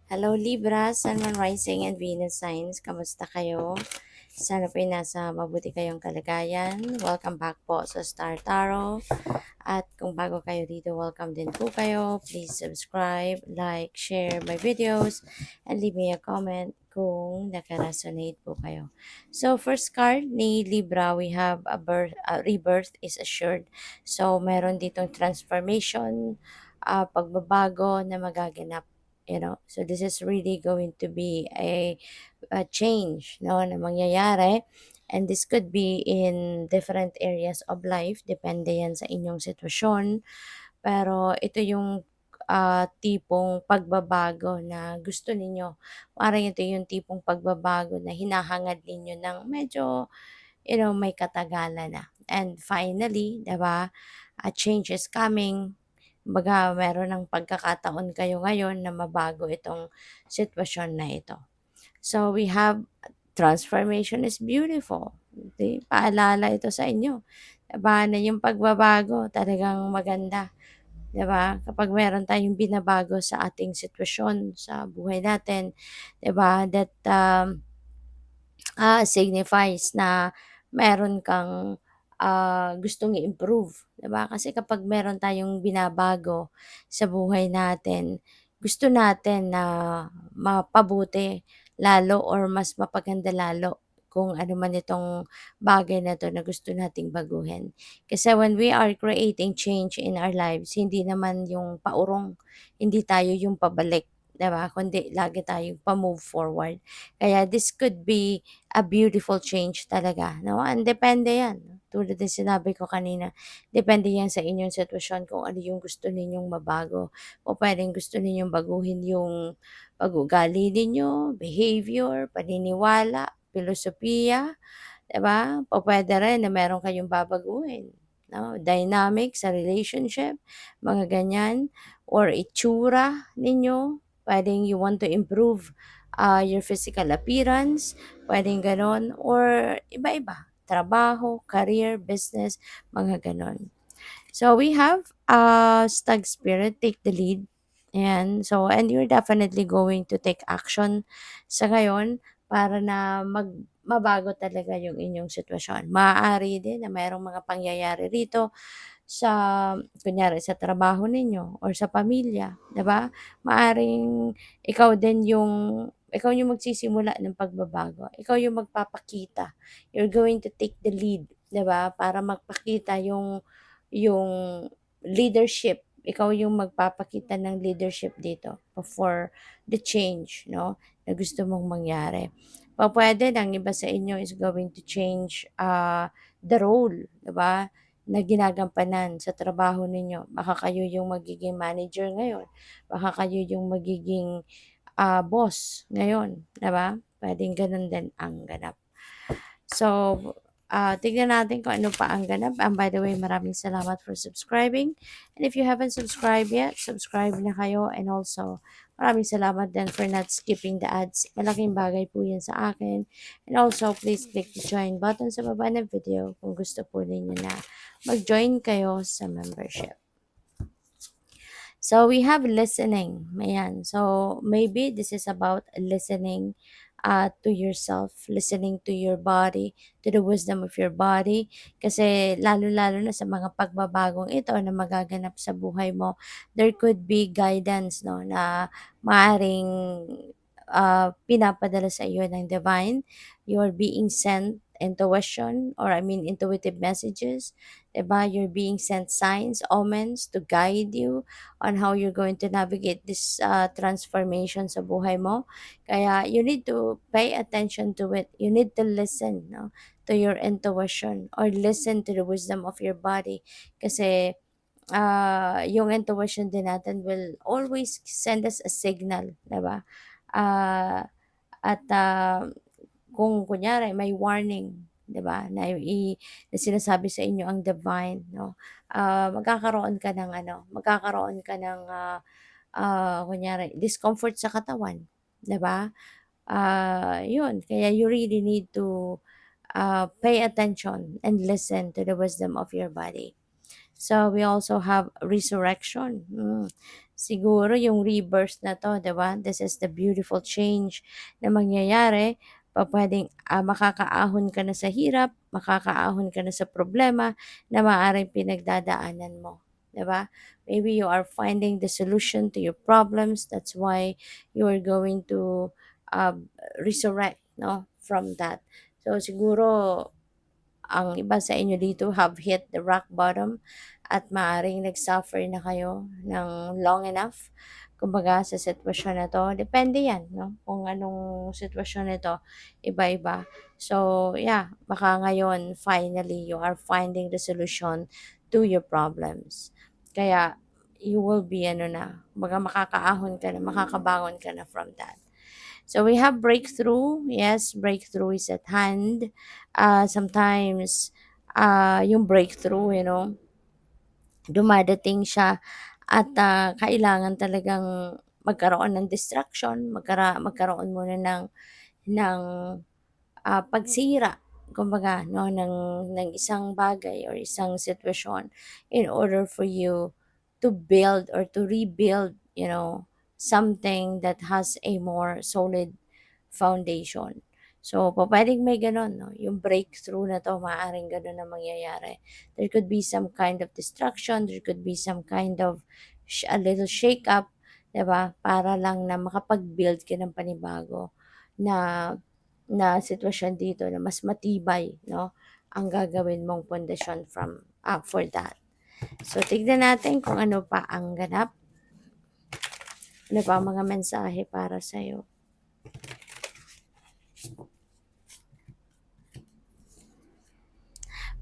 Hello Libra, Sun, Moon, Rising, and Venus signs. Kamusta kayo? Sana po nasa mabuti kayong kalagayan. Welcome back po sa Star Tarot. At kung bago kayo dito, welcome din po kayo. Please subscribe, like, share my videos, and leave me a comment kung naka-resonate po kayo. So, first card ni Libra, we have a rebirth is assured. So, meron ditong transformation, pagbabago na magaganap. So this is really going to be a change, no, na mangyayari. And this could be in different areas of life, depende yan sa inyong sitwasyon. Pero ito yung tipong pagbabago na gusto ninyo. Parang ito yung tipong pagbabago na hinahangad ninyo ng medyo, may katagalan na. And finally, 'di ba, a change is coming. Kumbaga, meron ng pagkakataon kayo ngayon na mabago itong sitwasyon na ito. So, we have transformation is beautiful. Di, paalala ito sa inyo. Diba, na yung pagbabago talagang maganda. Diba? Kapag meron tayong binabago sa ating sitwasyon sa buhay natin, diba, that signifies na meron kang gustong i-improve, 'di ba? Kasi kapag meron tayong binabago sa buhay natin, gusto natin na mapabuti lalo or mas mapaganda lalo kung ano man itong bagay na 'to na gusto nating baguhin. Kasi when we are creating change in our lives, hindi naman yung paurong, hindi tayo yung pabalik, 'di ba? Kundi lagi tayong pa-move forward. Kaya this could be a beautiful change talaga, 'no? And depende 'yan, tulad ng sinabi ko kanina, depende 'yan sa inyong sitwasyon kung ano yung gusto ninyong mabago. O puwedeng gusto ninyong baguhin yung pag-uugali ninyo, behavior, paniniwala, filosofiya, 'di ba? Pupuwede rin na meron kayong babaguhin, 'no, dynamic sa relationship, mga ganyan, or itsura ninyo. Puwedeng you want to improve, your physical appearance, puwedeng gano'n, or iba-iba, trabaho, career, business, mga gano'n. So we have Stag Spirit, take the lead. And so, and you're definitely going to take action sa ngayon para na mabago talaga yung inyong sitwasyon. Maaari din na mayroong mga pangyayari rito sa, kunyari, sa trabaho ninyo or sa pamilya, 'di ba? Maaring ikaw yung magsisimula ng pagbabago. Ikaw yung magpapakita. You're going to take the lead, 'di ba? Para magpakita yung leadership. Ikaw yung magpapakita ng leadership dito for the change, no, na gusto mong mangyari. Pupuwede ng iba sa inyo is going to change the role, 'di ba, na ginagampanan sa trabaho ninyo. Baka kayo yung magiging manager ngayon, baka kayo yung magiging boss ngayon, 'di ba? Puwedeng gano'n din ang ganap. So, tignan natin kung ano pa ang ganap. By the way, maraming salamat for subscribing. And if you haven't subscribed yet, subscribe na kayo. And also, maraming salamat din for not skipping the ads. Malaking bagay po yan sa akin. And also, please click the join button sa baba ng video kung gusto po ninyo na mag-join kayo sa membership. So we have listening. Ayan. So maybe this is about listening to yourself, listening to your body, to the wisdom of your body. Kasi lalo-lalo na sa mga pagbabagong ito na magaganap sa buhay mo, there could be guidance, no, na maaring pinapadala sa iyo ng divine. You're being sent intuition, or I mean intuitive messages, diba? You're being sent signs, omens to guide you on how you're going to navigate this transformation sa buhay mo. Kaya you need to pay attention to it. You need to listen, no, to your intuition, or listen to the wisdom of your body. Kasi yung intuition din natin will always send us a signal, diba? Ah, at kung kunyari may warning, 'di ba, na sinasabi sa inyo ang divine, 'no, magkakaroon ka ng, kunyari discomfort sa katawan, 'di ba? 'Yun, kaya you really need to, pay attention and listen to the wisdom of your body. So we also have resurrection. siguro yung rebirth na 'to, 'di ba? This is the beautiful change na mangyayari. Pupuwedeng, makakaahon ka na sa hirap, makakaahon ka na sa problema na maaaring pinagdadaanan mo, 'di ba? Maybe you are finding the solution to your problems, that's why you are going to, resurrect 'no, from that. So siguro ang iba sa inyo dito have hit the rock bottom at maaaring nag-suffer na kayo ng long enough, kumbaga sa sitwasyon na 'to. Depende 'yan 'no, kung anong sitwasyon nito, iba-iba. So yeah, baka ngayon finally you are finding the solution to your problems. Kaya you will be ano na, kumbaga makakaahon ka na, makakabangon ka na from that. So we have breakthrough. Yes, breakthrough is at hand. Sometimes, yung breakthrough, dumadating siya at kailangan talagang magkaroon ng distraction, magkaroon muna ng pagsira, kumbaga, no, ng isang bagay or isang sitwasyon in order for you to build or to rebuild, something that has a more solid foundation. So, pupuwedeng may gano'n 'no, yung breakthrough na 'to maaaring gano'n na mangyayari. There could be some kind of distraction, there could be some kind of a little shake up, 'di ba, para lang na makapag-build ka ng panibago na na sitwasyon dito na mas matibay 'no, ang gagawin mong pundasyon for that. So, tignan natin kung ano pa ang ganap. Ano pa ang mga mensahe para sa'yo?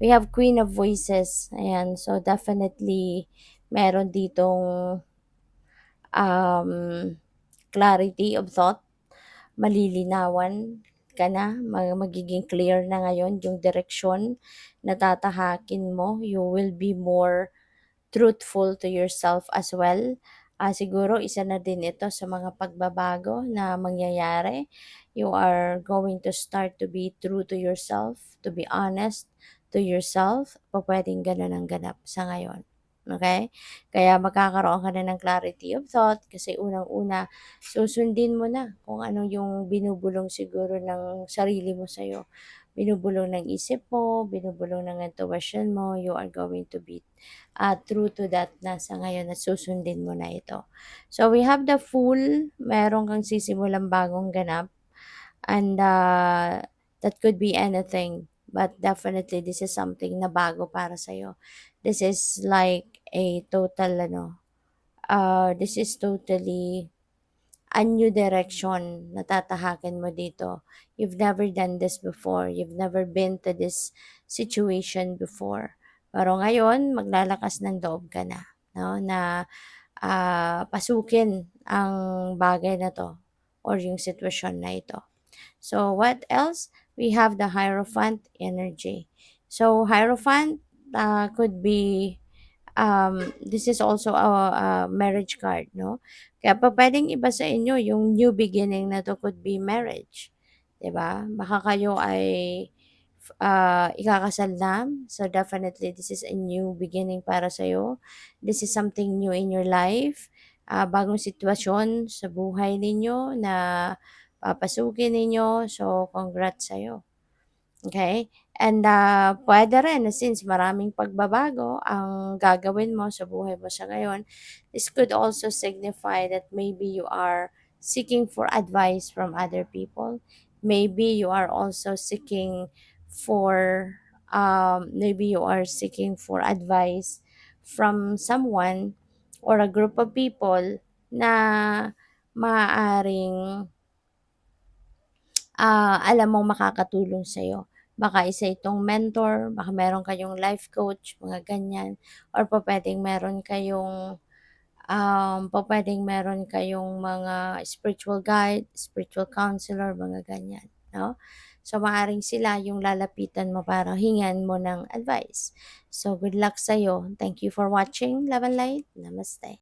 We have Queen of Voices, ayan. So, definitely meron ditong, um, clarity of thought, malilinawan ka na, magiging clear na ngayon yung direksyon na tatahakin mo. You will be more truthful to yourself as well. Siguro isa na din ito sa mga pagbabago na mangyayari. You are going to start to be true to yourself, to be honest to yourself. Pupuwedeng gano'n ang ganap sa ngayon, okay? Kaya magkakaroon ka na ng clarity of thought kasi unang-una susundin mo na kung ano yung binubulong siguro ng sarili mo sa'yo. Binubulong ng isip mo, binubulong ng intuition mo, you are going to be true to that na sa ngayon at susundin mo na ito. So we have the Fool, meron kang sisimulang bagong ganap and that could be anything, but definitely this is something na bago para sa'yo. This is like a total this is totally a new direction na tatahakin mo dito. You've never done this before. You've never been to this situation before. Pero ngayon, maglalakas ng loob ka na, no? Na pasukin ang bagay na to or yung sitwasyon na ito. So, what else? We have the Hierophant energy. So, Hierophant could be this is also a marriage card, no? Kaya pa pwedeng iba sa inyo yung new beginning na to could be marriage, 'di ba? Baka kayo ay ikakasal na. So definitely this is a new beginning para sa sa'yo. This is something new in your life. Bagong sitwasyon sa buhay ninyo na papasukin ninyo. So congrats sa'yo. Okay? And puwede rin na since maraming pagbabago ang gagawin mo sa buhay mo sa ngayon, this could also signify that maybe you are seeking for advice from other people. Maybe you are also seeking for maybe you are seeking for advice from someone or a group of people na maaaring alam mong makakatulong sa'yo. Baka isa itong mentor, baka meron kayong life coach, mga ganyan. Or pupuwedeng meron kayong, pupuwedeng meron kayong mga spiritual guide, spiritual counselor, mga ganyan, 'no? So, maaaring sila yung lalapitan mo para hingan mo ng advice. So, good luck sa'yo. Thank you for watching. Love and light. Namaste.